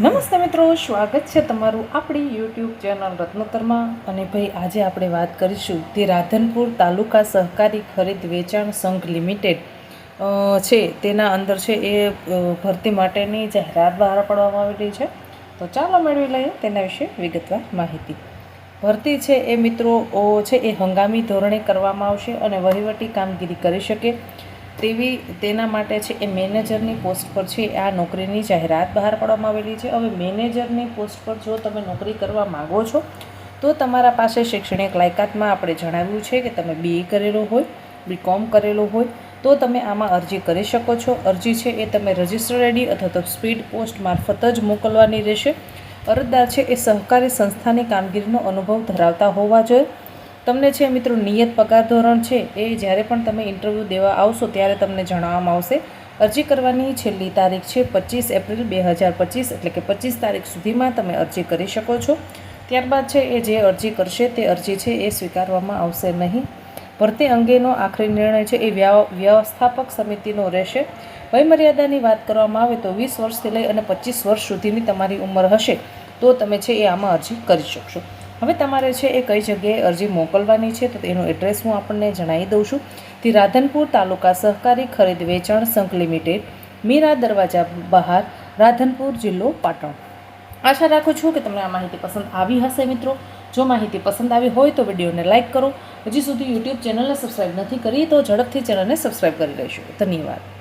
નમસ્તે મિત્રો, સ્વાગત છે તમારું આપણી યુટ્યુબ ચેનલ રત્નોત્તરમાં. અને ભાઈ, આજે આપણે વાત કરીશું તે રાધનપુર તાલુકા સહકારી ખરીદ વેચાણ સંઘ લિમિટેડ છે તેના અંદર છે એ ભરતી માટેની જાહેરાત બહાર પાડવામાં આવેલી છે. તો ચાલો મેળવી લઈએ તેના વિશે વિગતવાર માહિતી. ભરતી છે એ મિત્રો છે એ હંગામી ધોરણે કરવામાં આવશે અને વહીવટી કામગીરી કરી શકે તેના માટે છે એ મેનેજરની પોસ્ટ પર છે આ નોકરીની જાહેરાત બહાર પાડવામાં આવેલી છે. હવે મેનેજરની પોસ્ટ પર જો તમે નોકરી કરવા માગો છો તો તમારા પાસે શૈક્ષણિક લાયકાતમાં આપણે જણાવ્યું છે કે તમે BE કરેલો હોય, BCom કરેલો હોય તો તમે આમાં અરજી કરી શકો છો. અરજી છે એ તમે રજિસ્ટર ID અથવા તો સ્પીડ પોસ્ટ મારફત જ મોકલવાની રહેશે. અરજદાર છે એ સહકારી સંસ્થાની કામગીરીનો અનુભવ ધરાવતા હોવા જોઈએ. તમને છે મિત્રો નિયત પગાર ધોરણ છે એ જ્યારે પણ તમે ઇન્ટરવ્યૂ દેવા આવશો ત્યારે તમને જણાવવામાં આવશે. અરજી કરવાની છેલ્લી તારીખ છે 25 એપ્રિલ 2025, એટલે કે 25 તારીખ સુધીમાં તમે અરજી કરી શકો છો. ત્યારબાદ છે એ જે અરજી કરશે તે અરજી છે એ સ્વીકારવામાં આવશે નહીં. ભરતી અંગેનો આખરી નિર્ણય છે એ વ્યવસ્થાપક સમિતિનો રહેશે. વયમર્યાદાની વાત કરવામાં આવે તો 20 વર્ષથી લઈ અને 25 વર્ષ સુધીની તમારી ઉંમર હશે તો તમે છે એ આમાં અરજી કરી શકશો. હવે તમારે છે એ કઈ જગ્યાએ અરજી મોકલવાની છે તો તેનું એડ્રેસ હું આપણને જણાવી દઉં છું. તે રાધનપુર તાલુકા સહકારી ખરીદ વેચાણ સંઘ લિમિટેડ, મીરા દરવાજા બહાર, રાધનપુર, જિલ્લો પાટણ. આશા રાખું છું કે તમને આ માહિતી પસંદ આવી હશે. મિત્રો, જો માહિતી પસંદ આવી હોય તો વિડીયોને લાઇક કરો. હજી સુધી યુટ્યુબ ચેનલને સબસ્ક્રાઈબ નથી કરી તો ઝડપથી ચેનલને સબસ્ક્રાઈબ કરી લેશો. ધન્યવાદ.